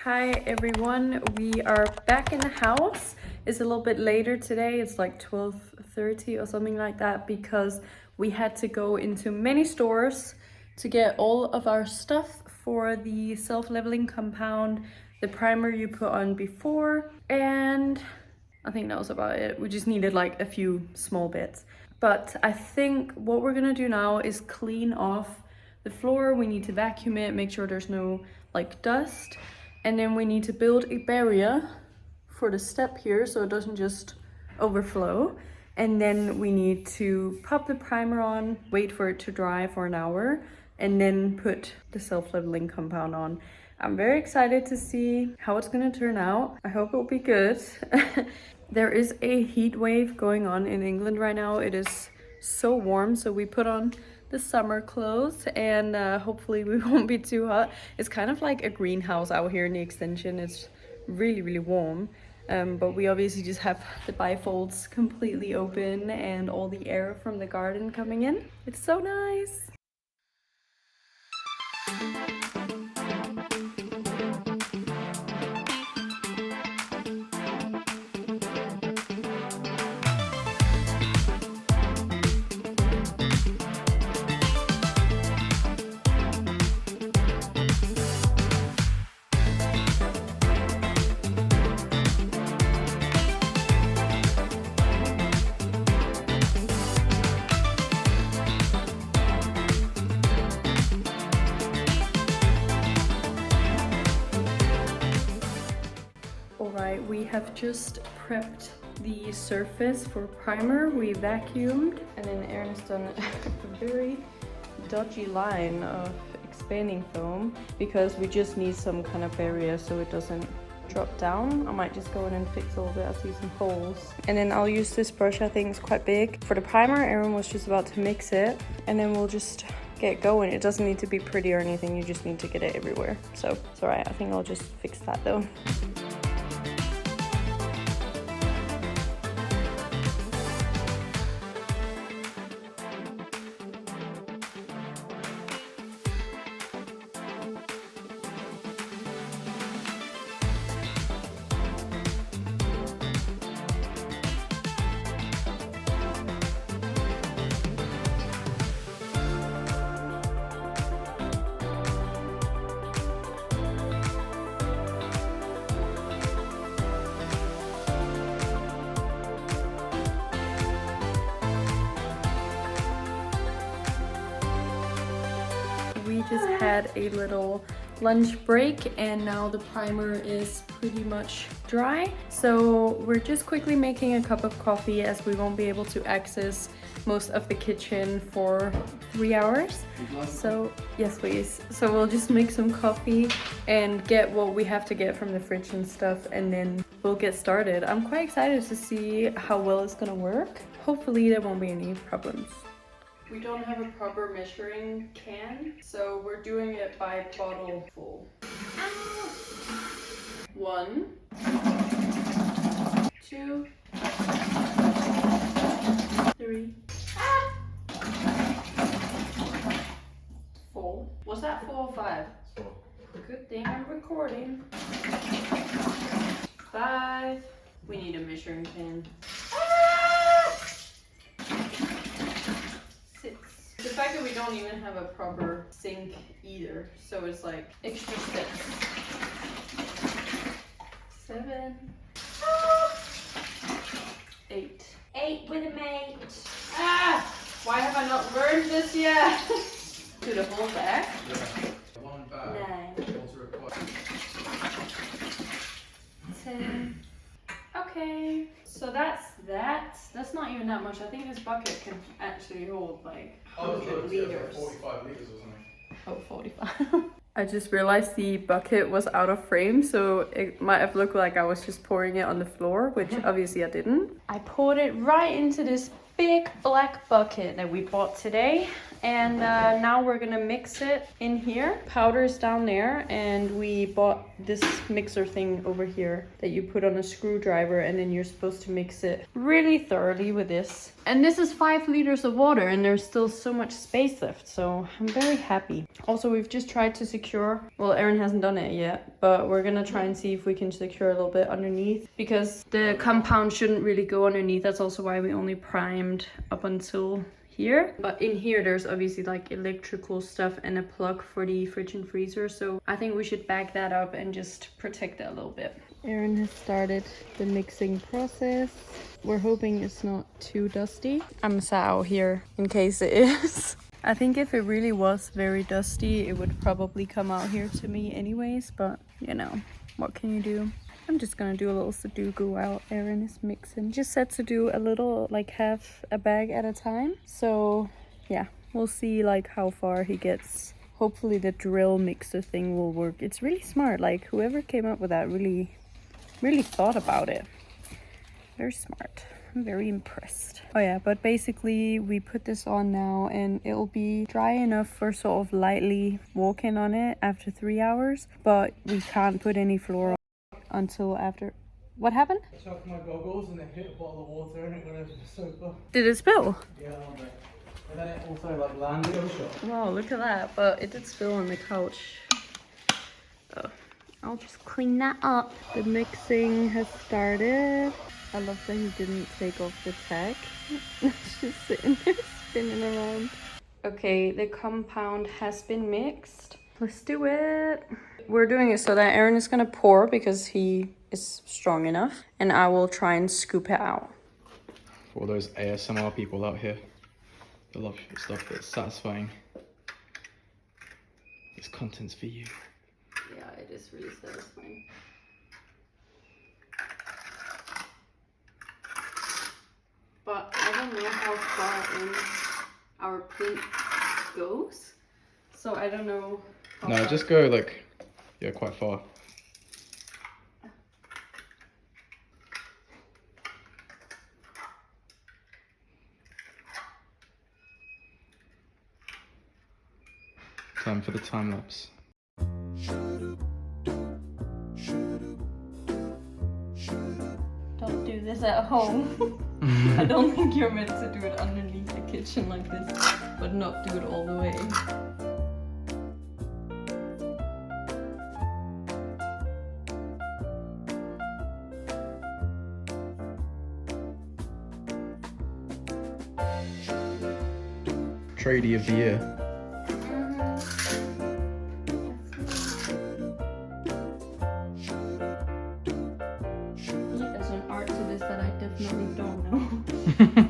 Hi everyone, we are back in the house. It's a little bit later today, it's like 12:30 or something like that, because we had to go into many stores to get all of our stuff for the self-leveling compound, the primer you put on before, and I think that was about it. We just needed like a few small bits. But I think what we're gonna do now is clean off the floor. We need to vacuum it, make sure there's no like dust. And then we need to build a barrier for the step here so it doesn't just overflow. And then we need to pop the primer on, wait for it to dry for an hour, and then put the self-leveling compound on. I'm very excited to see how it's gonna turn out. I hope it'll be good. There is a heat wave going on in England right now. It is so warm, so we put on the summer clothes and hopefully we won't be too hot. It's kind of like a greenhouse out here in the extension. It's really warm, but we obviously just have the bifolds completely open and all the air from the garden coming in. It's so nice. Alright, we have just prepped the surface for primer. We vacuumed and then Erin has done a very dodgy line of expanding foam because we just need some kind of barrier so it doesn't drop down. I might just go in and fix a little bit. I see some holes. And then I'll use this brush, I think it's quite big. For the primer, Erin was just about to mix it and then we'll just get going. It doesn't need to be pretty or anything, you just need to get it everywhere. So it's alright, I think I'll just fix that though. We just had a little lunch break and now the primer is pretty much dry. So we're just quickly making a cup of coffee as we won't be able to access most of the kitchen for 3 hours. So yes please. So we'll just make some coffee and get what we have to get from the fridge and stuff and then we'll get started. I'm quite excited to see how well it's gonna work. Hopefully there won't be any problems. We don't have a proper measuring can, so we're doing it by bottle full. 1, 2, 3, 4. Was that 4 or 5? 4. Good thing I'm recording. 5. We need a measuring can. The fact that we don't even have a proper sink either, so it's like extra steps. 7, 8. 8 with a mate. Ah! Why have I not learned this yet? Do the whole back? Yeah. 1 bag. No. Also required. 10. Okay, so that's that. That's not even that much. I think this bucket can actually hold like 100 liters. 45 liters or something. Oh, 45. I just realized the bucket was out of frame, so it might have looked like I was just pouring it on the floor, which obviously I didn't. I poured it right into this big black bucket that we bought today. And now we're gonna mix it in here. Powder's down there, and we bought this mixer thing over here that you put on a screwdriver, and then you're supposed to mix it really thoroughly with this. And this is 5 liters of water, and there's still so much space left, so I'm very happy. Also, we've just tried to secure, well, Aaron hasn't done it yet, but we're gonna try and see if we can secure a little bit underneath, because the compound shouldn't really go underneath. That's also why we only primed up until here. But in here there's obviously like electrical stuff and a plug for the fridge and freezer, so I think we should back that up and just protect it a little bit. Aaron has started the mixing process. We're hoping it's not too dusty. I'm sat out here in case it is. I think if it really was very dusty, it would probably come out here to me anyways, but you know, what can you do? I'm just gonna do a little Sudoku while Aaron is mixing. Just said to do a little, like half a bag at a time. So yeah, we'll see like how far he gets. Hopefully the drill mixer thing will work. It's really smart. Like whoever came up with that really thought about it. Very smart. I'm very impressed. Oh yeah, but basically we put this on now and it'll be dry enough for sort of lightly walking on it after 3 hours, but we can't put any floor on until after. What happened? I chucked my goggles and they hit a bottle of water and it went over the sofa. Did it spill? Yeah, a little bit. And then it also like landed on the shop. Wow, look at that. But it did spill on the couch. Oh, I'll just clean that up. The mixing has started. I love that he didn't take off the tag. It's just sitting there spinning around. Okay, the compound has been mixed. Let's do it. We're doing it so that Aaron is gonna pour because he is strong enough, and I will try and scoop it out. For all those ASMR people out here that love stuff that's satisfying, this content's for you. Yeah, it is really satisfying. But I don't know how far in our pink goes, so I don't know. No, just go like, yeah, quite far. Time for the time lapse. Don't do this at home. I don't think you're meant to do it underneath the kitchen like this, but not do it all the way. Tradie of the year. There's an art to this that I definitely don't know.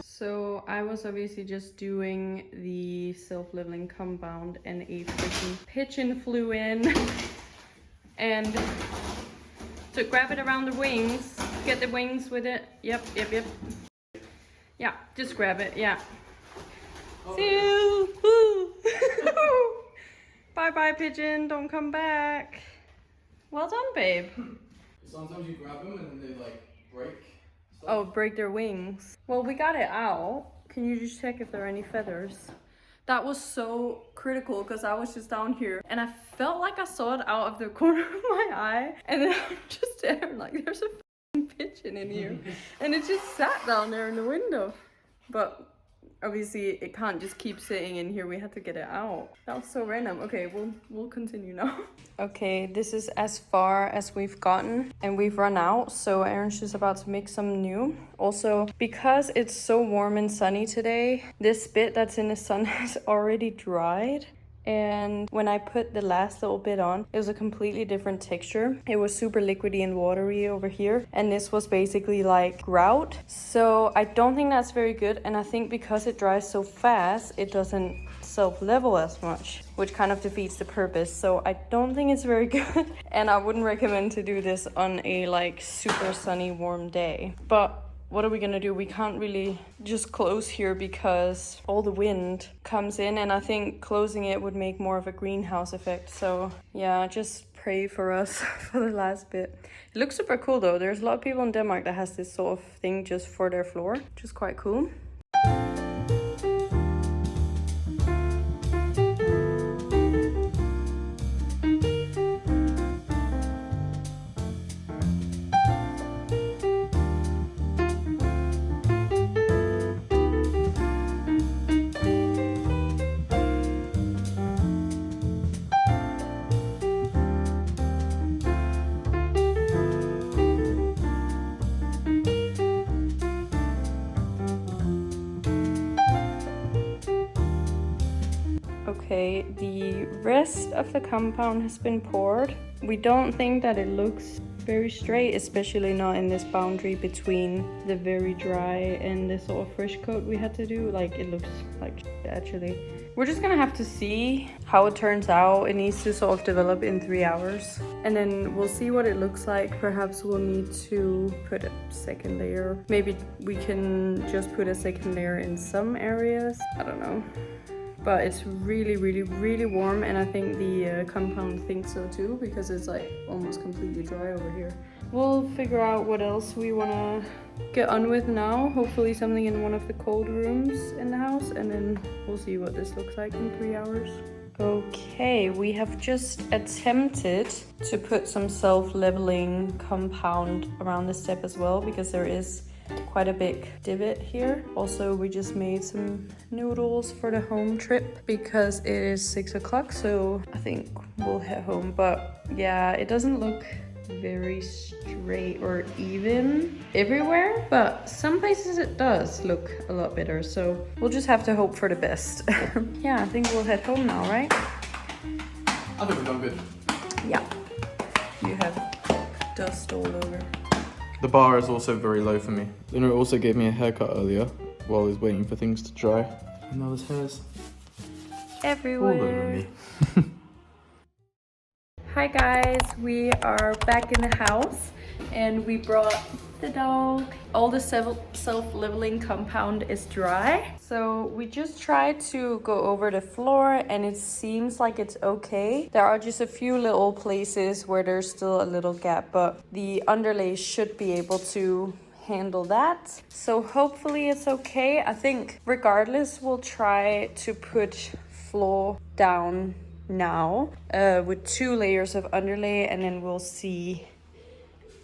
So I was obviously just doing the self-leveling compound, and a freaking pigeon flew in and to grab it around the wings. Get the wings with it. Yep. Yeah, just grab it. Yeah. See you. Woo. Bye bye pigeon, don't come back. Well done, babe. Sometimes you grab them and then they like break. Oh, break their wings. Well, we got it out. Can you just check if there are any feathers? That was so critical because I was just down here and I felt like I saw it out of the corner of my eye, and then I'm just there like there's a f***ing pigeon in here and it just sat down there in the window. But obviously it can't just keep sitting in here. We had to get it out. That was so random. Okay, we'll continue now. Okay, this is as far as we've gotten and we've run out, so Aaron's just about to make some new. Also, because it's so warm and sunny today, this bit that's in the sun has already dried, And when I put the last little bit on, it was a completely different texture. It was super liquidy and watery over here, and this was basically like grout. So I don't think that's very good, and I think because it dries so fast, it doesn't self-level as much, which kind of defeats the purpose. So I don't think it's very good, and I wouldn't recommend to do this on a like super sunny warm day. But what are we gonna do? We can't really just close here because all the wind comes in, and I think closing it would make more of a greenhouse effect. So yeah, just pray for us for the last bit. It looks super cool though. There's a lot of people in Denmark that has this sort of thing just for their floor, which is quite cool. Okay, the rest of the compound has been poured. We don't think that it looks very straight, especially not in this boundary between the very dry and the sort of fresh coat we had to do. Like, it looks like actually. We're just gonna have to see how it turns out. It needs to sort of develop in 3 hours. And then we'll see what it looks like. Perhaps we'll need to put a second layer. Maybe we can just put a second layer in some areas. I don't know. But it's really, really, really warm, and I think the compound thinks so too, because it's like almost completely dry over here. We'll figure out what else we want to get on with now. Hopefully something in one of the cold rooms in the house, and then we'll see what this looks like in 3 hours. Okay, we have just attempted to put some self-leveling compound around the step as well, because there is quite a big divot here. Also, we just made some noodles for the home trip because it is 6 o'clock, so I think we'll head home. But yeah, it doesn't look very straight or even everywhere, but some places it does look a lot better, so we'll just have to hope for the best. Yeah, I think we'll head home now, right? I think we've done good. Yeah. You have dust all over. The bar is also very low for me. Luna also gave me a haircut earlier while I was waiting for things to dry. And now there's hairs everywhere. all over me. Hi guys, we are back in the house and we brought the dog. All the self-leveling compound is dry. So we just tried to go over the floor and it seems like it's okay. There are just a few little places where there's still a little gap, but the underlay should be able to handle that. So hopefully it's okay. I think regardless, we'll try to put floor down now with 2 layers of underlay, and then we'll see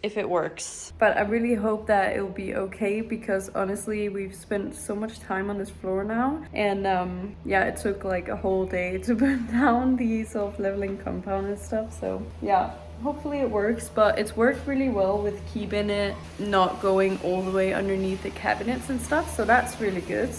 if it works. But I really hope that it'll be okay, because honestly we've spent so much time on this floor now, and yeah, it took like a whole day to put down the self-leveling compound and stuff. So yeah, hopefully it works. But it's worked really well with keeping it not going all the way underneath the cabinets and stuff, so that's really good.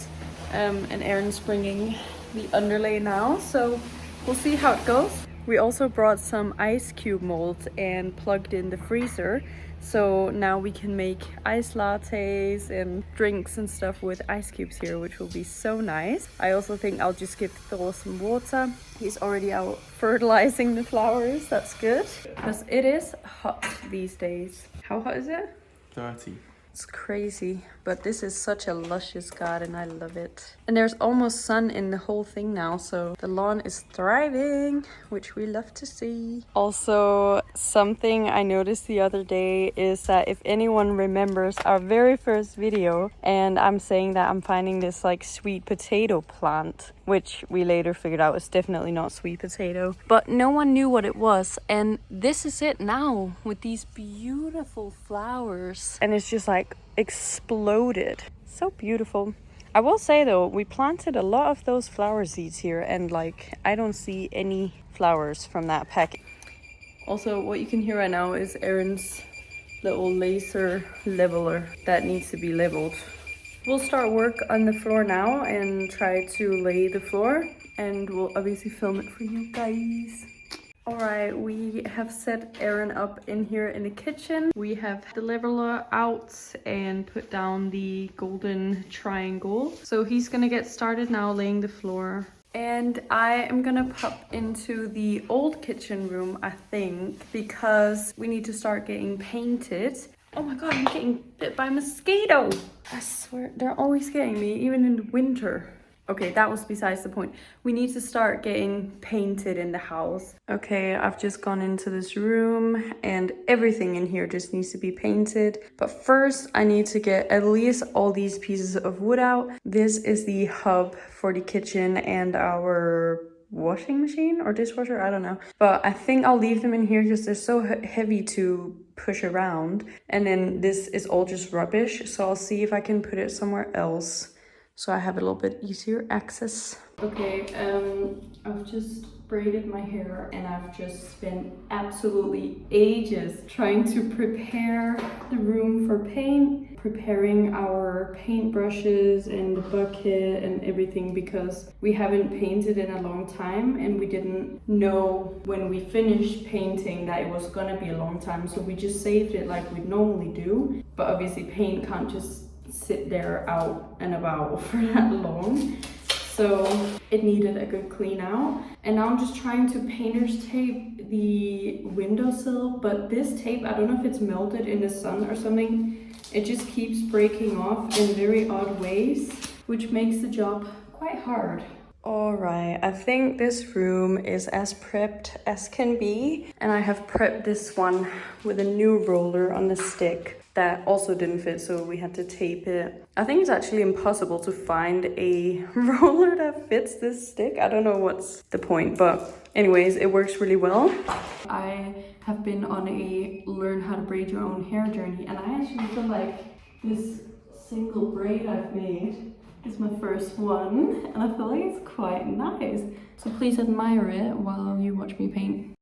And Aaron's bringing the underlay now, so we'll see how it goes. We also brought some ice cube molds and plugged in the freezer. So now we can make ice lattes and drinks and stuff with ice cubes here, which will be so nice. I also think I'll just give Thor some water. He's already out fertilizing the flowers. That's good, because it is hot these days. How hot is it? 30. It's crazy, but this is such a luscious garden. I love it. And there's almost sun in the whole thing now, so the lawn is thriving, which we love to see. Also, something I noticed the other day is that if anyone remembers our very first video, and I'm saying that I'm finding this like sweet potato plant, which we later figured out was definitely not sweet potato, but no one knew what it was. And this is it now, with these beautiful flowers, and it's just like exploded. So beautiful. I will say though, we planted a lot of those flower seeds here, and like I don't see any flowers from that packet. Also, what you can hear right now is Aaron's little laser leveler that needs to be leveled. We'll start work on the floor now and try to lay the floor. and we'll obviously film it for you guys. Alright, we have set Aaron up in here in the kitchen. We have the leveler out and put down the golden triangle. So he's gonna get started now laying the floor. And I am gonna pop into the old kitchen room, I think, because we need to start getting painted. Oh my god, I'm getting bit by a mosquito. I swear, they're always getting me, even in the winter. Okay, that was besides the point. We need to start getting painted in the house. Okay, I've just gone into this room and everything in here just needs to be painted. But first, I need to get at least all these pieces of wood out. This is the hub for the kitchen and our washing machine or dishwasher, I don't know. But I think I'll leave them in here because they're so heavy to push around. And then this is all just rubbish. So I'll see if I can put it somewhere else, so I have a little bit easier access. Okay, I've just braided my hair and I've just spent absolutely ages trying to prepare the room for paint, preparing our paintbrushes and the bucket and everything, because we haven't painted in a long time and we didn't know when we finished painting that it was gonna be a long time, so we just saved it like we normally do. But obviously paint can't just sit there out and about for that long, so it needed a good clean out. And now I'm just trying to painter's tape the windowsill, but this tape, I don't know if it's melted in the sun or something, it just keeps breaking off in very odd ways, which makes the job quite hard. Alright, I think this room is as prepped as can be, and I have prepped this one with a new roller on the stick that also didn't fit, so we had to tape it. I think it's actually impossible to find a roller that fits this stick. I don't know what's the point, but anyways, it works really well. I have been on a learn how to braid your own hair journey, and I actually feel like this single braid I've made is my first one, and I feel like it's quite nice. So please admire it while you watch me paint.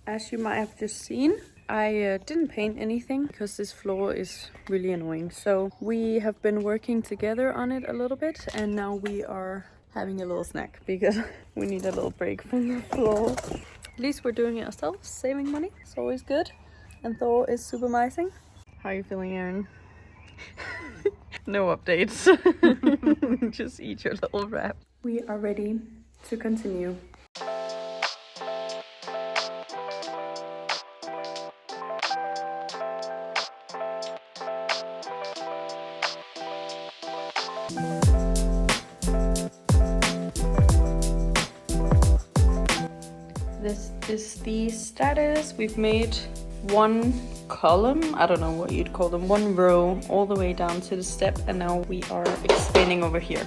As you might have just seen, I didn't paint anything because this floor is really annoying. So we have been working together on it a little bit, and now we are having a little snack because we need a little break from the floor. At least we're doing it ourselves, saving money. It's always good. And Thor is super amazing. How are you feeling, Aaron? No updates. Just eat your little wrap. We are ready to continue. This is the status. We've made one column, I don't know what you'd call them, one row all the way down to the step, and now we are expanding over here.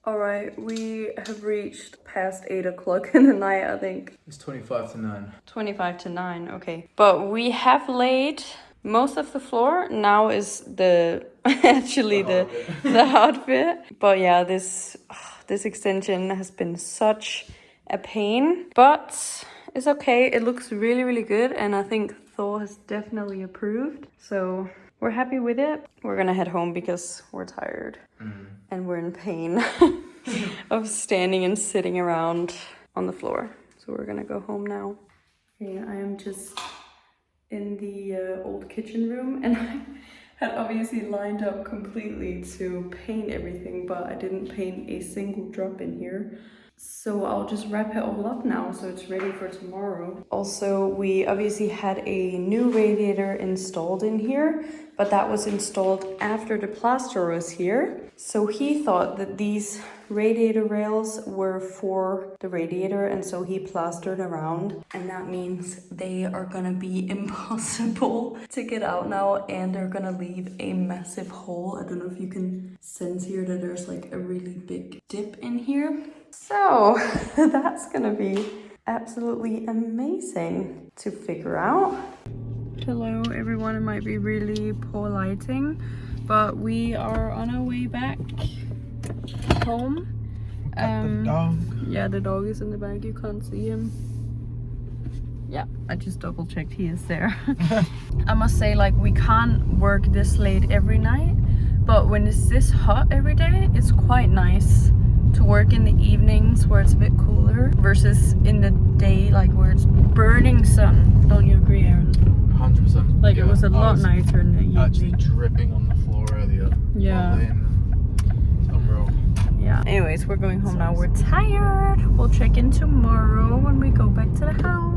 Alright, we have reached past 8 o'clock in the night, I think. It's 25 to 9. 25 to 9, okay. But we have laid most of the floor. Now is the actually the hard bit. But yeah, this extension has been such a pain. But it's okay. It looks really, really good. And I think Thor has definitely approved. So we're happy with it. We're gonna head home because we're tired. And we're in pain of standing and sitting around on the floor. So we're gonna go home now. Okay, I am just in the old kitchen room, and I had obviously lined up completely to paint everything, but I didn't paint a single drop in here. So I'll just wrap it all up now so it's ready for tomorrow. Also, we obviously had a new radiator installed in here, but that was installed after the plaster was here. So he thought that these radiator rails were for the radiator, and so he plastered around, and that means they are gonna be impossible to get out now, and they're gonna leave a massive hole. I don't know if you can sense here that there's like a really big dip in here. So that's gonna be absolutely amazing to figure out. Hello everyone, it might be really poor lighting, but we are on our way back home. The dog. Yeah, the dog is in the back, you can't see him. Yeah, I just double checked, he is there. I must say, like, we can't work this late every night, but when it's this hot every day, it's quite nice to work in the evenings where it's a bit cooler versus in the day, like where it's burning sun. Don't you agree, Aaron? 100%. Like, it was a lot nicer in the evening. Actually dripping on the floor earlier. Yeah. It's unreal. Yeah. Anyways, we're going home now. We're tired. We'll check in tomorrow when we go back to the house.